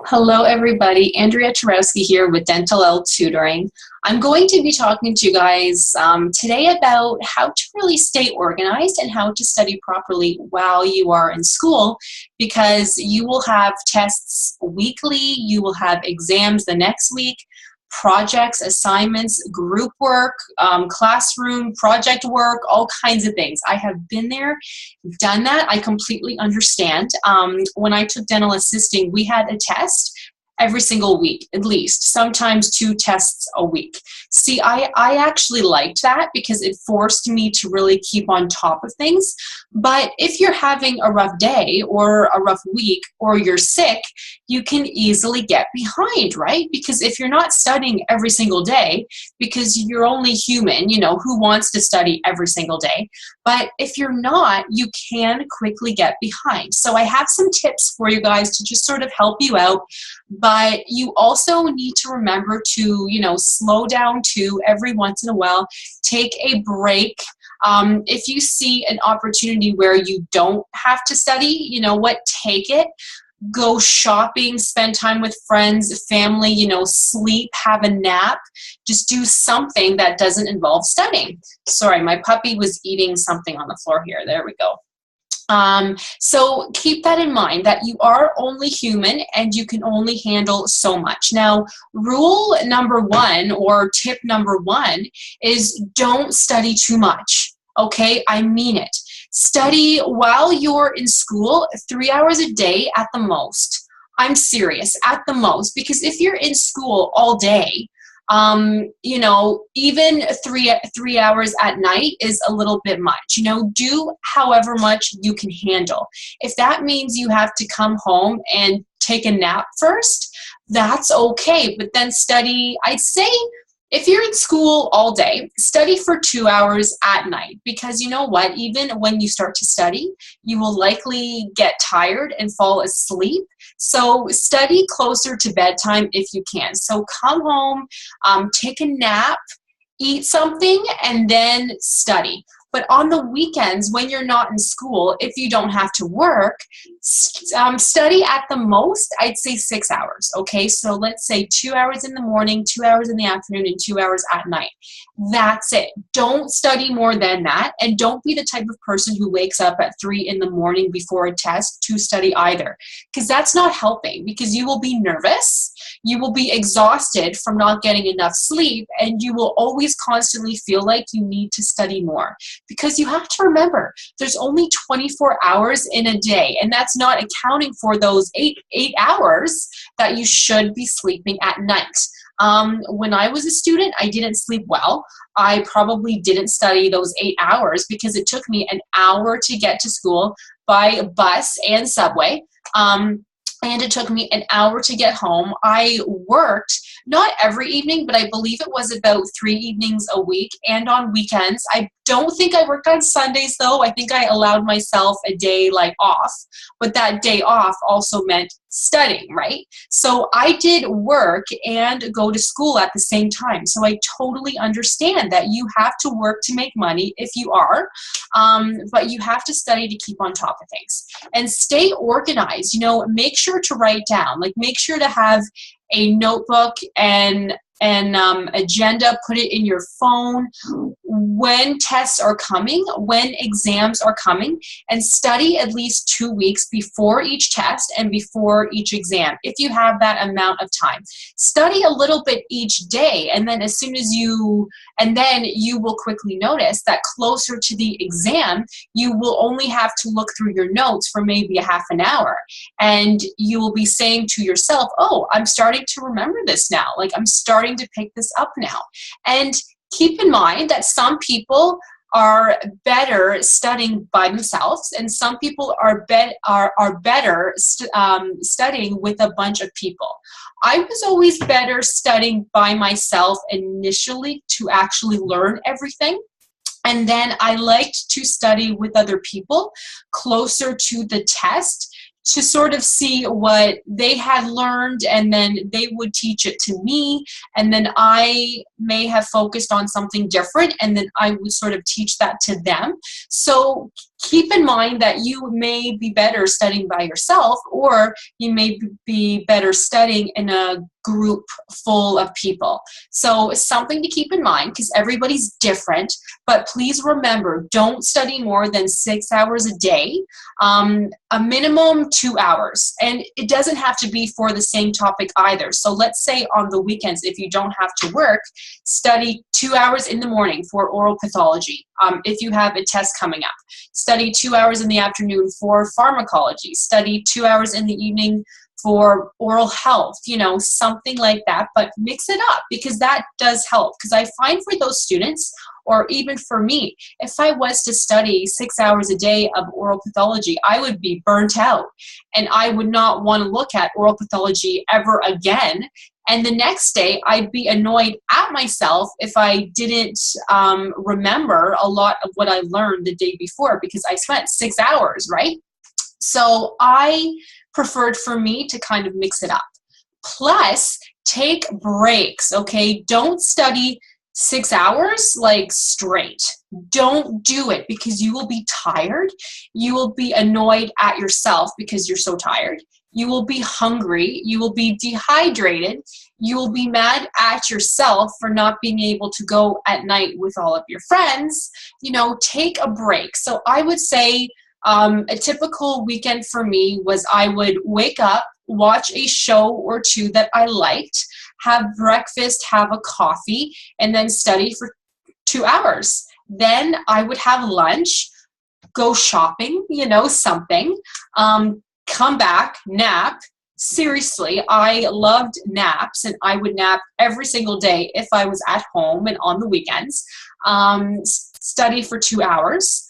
Hello, everybody. Andrea Twarowski here with Dentalelle Tutoring. I'm going to be talking to you guys today about how to really stay organized and how to study properly while you are in school, because you will have tests weekly, you will have exams the next week, projects, assignments, group work, classroom, project work, all kinds of things. I have been there, done that. I completely understand. When I took dental assisting, we had a test every single week, at least, sometimes 2 tests a week. See, I actually liked that because it forced me to really keep on top of things. But if you're having a rough day or a rough week or you're sick, you can easily get behind, right? Because if you're not studying every single day, because you're only human, you know, who wants to study every single day? But if you're not, you can quickly get behind. So I have some tips for you guys to just sort of help you out. But you also need to remember to, slow down too every once in a while. Take a break. If you see an opportunity where you don't have to study, you know what, take it. Go shopping, spend time with friends, family, sleep, have a nap. Just do something that doesn't involve studying. Sorry, my puppy was eating something on the floor here. There we go. So keep that in mind, that you are only human and you can only handle so much. Now, rule number 1 or tip number 1 is don't study too much. Okay, I mean it. Study while you're in school 3 hours a day at the most. I'm serious, at the most, because if you're in school all day, even three hours at night is a little bit much. Do however much you can handle. If that means you have to come home and take a nap first, that's okay. But then study, I'd say, if you're in school all day, study for 2 hours at night, because you know what? Even when you start to study, you will likely get tired and fall asleep. So study closer to bedtime if you can. So come home, take a nap, eat something, and then study. But on the weekends, when you're not in school, if you don't have to work, study at the most, I'd say 6 hours, okay? So let's say 2 hours in the morning, 2 hours in the afternoon, and 2 hours at night. That's it. Don't study more than that, and don't be the type of person who wakes up at 3 in the morning before a test to study either, because that's not helping, because you will be nervous, you will be exhausted from not getting enough sleep, and you will always constantly feel like you need to study more. Because you have to remember, there's only 24 hours in a day, and that's not accounting for those eight hours that you should be sleeping at night. When I was a student, I didn't sleep well. I probably didn't study those 8 hours because it took me an hour to get to school by bus and subway. And it took me an hour to get home. I worked, not every evening, but I believe it was about 3 evenings a week and on weekends. I don't think I worked on Sundays, though. I think I allowed myself a day off, but that day off also meant studying, right? So I did work and go to school at the same time. So I totally understand that you have to work to make money if you are, but you have to study to keep on top of things. And stay organized. Make sure to write down. Make sure to have a notebook and an agenda, put it in your phone when tests are coming, when exams are coming, and study at least 2 weeks before each test and before each exam, if you have that amount of time. Study a little bit each day, and then you will quickly notice that closer to the exam, you will only have to look through your notes for maybe a half an hour, and you will be saying to yourself, oh, I'm starting to remember this now. I'm starting to pick this up now. And keep in mind that some people are better studying by themselves, and some people are better studying with a bunch of people. I was always better studying by myself initially to actually learn everything. And then I liked to study with other people closer to the test to sort of see what they had learned, and then they would teach it to me, and then I may have focused on something different, and then I would sort of teach that to them. So keep in mind that you may be better studying by yourself, or you may be better studying in a group full of people. So something to keep in mind, because everybody's different, but please remember, don't study more than 6 hours a day, a minimum 2 hours. And it doesn't have to be for the same topic either. So let's say on the weekends, if you don't have to work, study 2 hours in the morning for oral pathology. If you have a test coming up, study 2 hours in the afternoon for pharmacology, study 2 hours in the evening for oral health, you know, something like that, but mix it up, because that does help. Because I find for those students, or even for me, if I was to study 6 hours a day of oral pathology, I would be burnt out, and I would not want to look at oral pathology ever again. And the next day, I'd be annoyed at myself if I didn't remember a lot of what I learned the day before, because I spent 6 hours, right? So I preferred for me to kind of mix it up. Plus, take breaks, okay? Don't study 6 hours like straight. Don't do it, because you will be tired. You will be annoyed at yourself because you're so tired. You will be hungry. You will be dehydrated. You will be mad at yourself for not being able to go at night with all of your friends. You know, take a break. So I would say a typical weekend for me was I would wake up, watch a show or two that I liked, have breakfast, have a coffee, and then study for 2 hours. Then I would have lunch, go shopping, you know, something, come back, nap. Seriously, I loved naps, and I would nap every single day if I was at home and on the weekends. Study for 2 hours.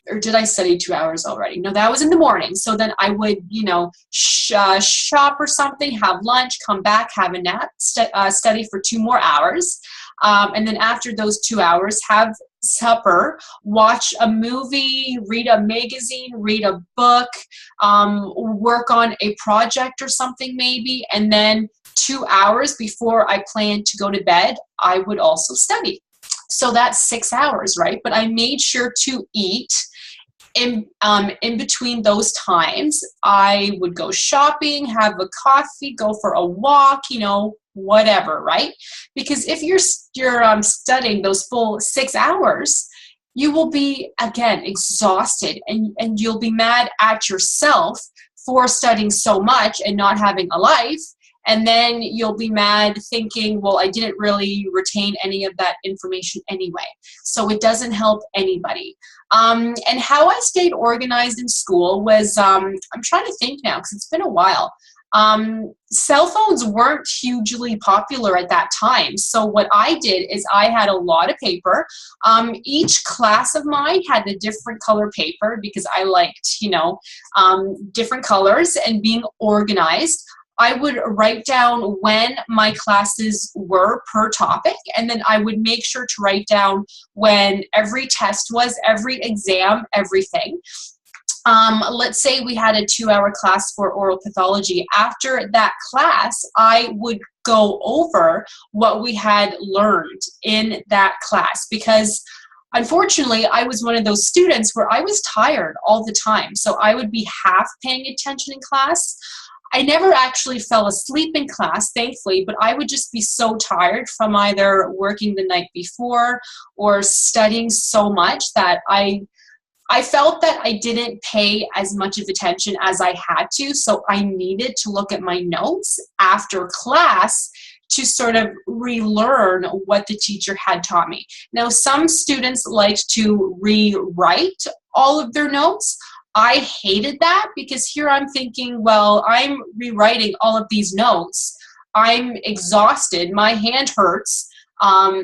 Or did I study 2 hours already? No, that was in the morning. So then I would, you know, shop or something, have lunch, come back, have a nap, study for 2 more hours. And then after those 2 hours, have supper, watch a movie, read a magazine, read a book, work on a project or something maybe. And then 2 hours before I planned to go to bed, I would also study. So that's 6 hours, right? But I made sure to eat in between those times. I would go shopping, have a coffee, go for a walk, you know, whatever, right? Because if you're studying those full 6 hours, you will be, again, exhausted, and you'll be mad at yourself for studying so much and not having a life. And then you'll be mad thinking, well, I didn't really retain any of that information anyway. So it doesn't help anybody. And how I stayed organized in school was, I'm trying to think now because it's been a while. Cell phones weren't hugely popular at that time. So what I did is I had a lot of paper. Each class of mine had a different color paper because I liked, you know, different colors and being organized. I would write down when my classes were per topic, and then I would make sure to write down when every test was, every exam, everything. Let's say we had a 2-hour class for oral pathology. After that class, I would go over what we had learned in that class, because unfortunately, I was one of those students where I was tired all the time. So I would be half paying attention in class. I never actually fell asleep in class, thankfully, but I would just be so tired from either working the night before or studying so much that I felt that I didn't pay as much of attention as I had to. So I needed to look at my notes after class to sort of relearn what the teacher had taught me. Now, some students liked to rewrite all of their notes. I hated that, because here I'm thinking, well, I'm rewriting all of these notes. I'm exhausted. My hand hurts.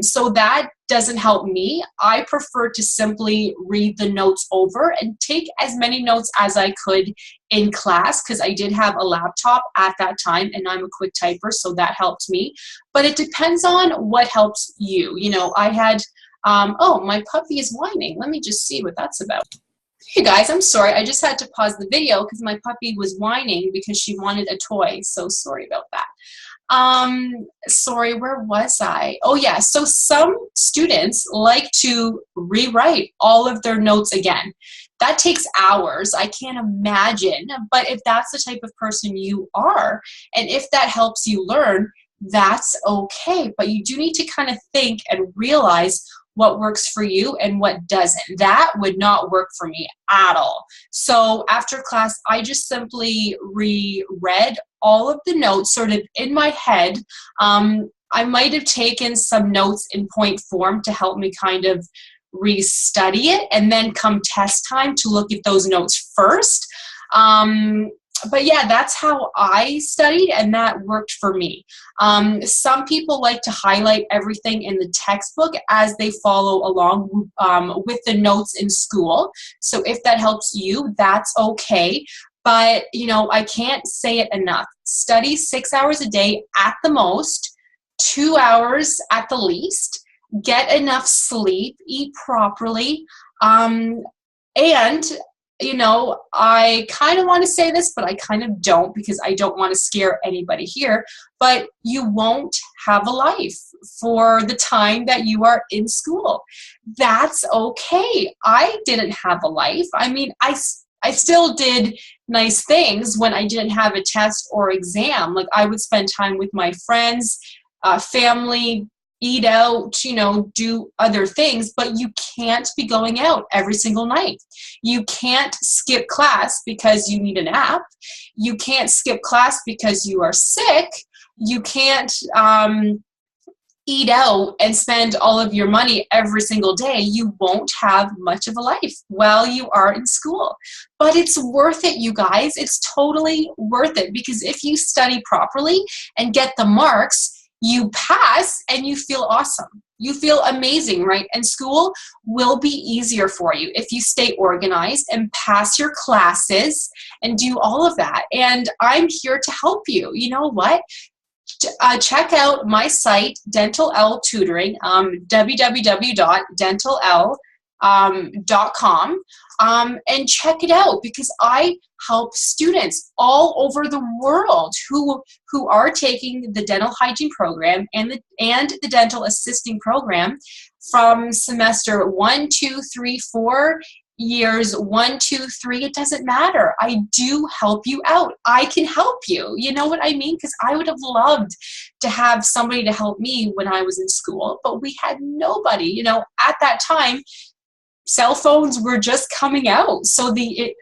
So that doesn't help me. I prefer to simply read the notes over and take as many notes as I could in class, because I did have a laptop at that time and I'm a quick typer, so that helped me. But it depends on what helps you. You know, I had, oh, my puppy is whining. Let me just see what that's about. Hey guys, I'm sorry. I just had to pause the video because my puppy was whining because she wanted a toy. So sorry about that. Sorry, where was I? Oh yeah, so some students like to rewrite all of their notes again. That takes hours. I can't imagine. But if that's the type of person you are, and if that helps you learn, that's okay. But you do need to kind of think and realize what works for you and what doesn't. That would not work for me at all. So after class, I just simply reread all of the notes sort of in my head. I might have taken some notes in point form to help me kind of restudy it, and then come test time to look at those notes first. But yeah, that's how I studied, and that worked for me. Some people like to highlight everything in the textbook as they follow along with the notes in school. So if that helps you, that's okay. But, you know, I can't say it enough. Study 6 hours a day at the most, 2 hours at the least. Get enough sleep, eat properly, and you know, I kind of want to say this, but I kind of don't because I don't want to scare anybody here, but you won't have a life for the time that you are in school. That's okay. I didn't have a life. I mean, I still did nice things when I didn't have a test or exam. Like I would spend time with my friends, family, eat out, you know, do other things, but you can't be going out every single night. You can't skip class because you need a nap. You can't skip class because you are sick. You can't eat out and spend all of your money every single day. You won't have much of a life while you are in school. But it's worth it, you guys. It's totally worth it, because if you study properly and get the marks, you pass and you feel awesome. You feel amazing, right? And school will be easier for you if you stay organized and pass your classes and do all of that. And I'm here to help you. You know what? Check out my site, Dentalelle Tutoring, www.dentalelle.com, and check it out, because I help students all over the world who are taking the dental hygiene program and the dental assisting program from semester 1, 2, 3, 4, years 1, 2, 3, it doesn't matter. I do help you out. I can help you. You know what I mean? Because I would have loved to have somebody to help me when I was in school, but we had nobody. You know, at that time, cell phones were just coming out. So the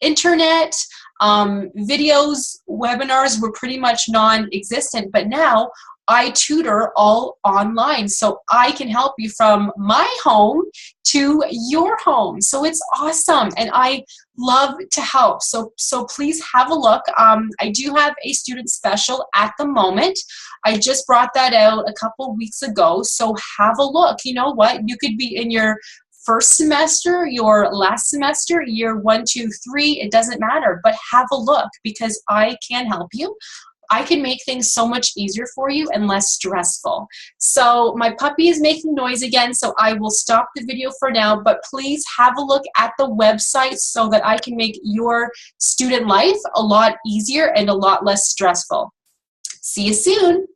internet, videos, webinars were pretty much non-existent, but now I tutor all online, so I can help you from my home to your home. So it's awesome, and I love to help. So please have a look. I do have a student special at the moment. I just brought that out a couple weeks ago, so have a look. You know what? You could be in your first semester, your last semester, year 1, 2, 3, it doesn't matter, but have a look, because I can help you. I can make things so much easier for you and less stressful. So my puppy is making noise again, so I will stop the video for now, but please have a look at the website so that I can make your student life a lot easier and a lot less stressful. See you soon.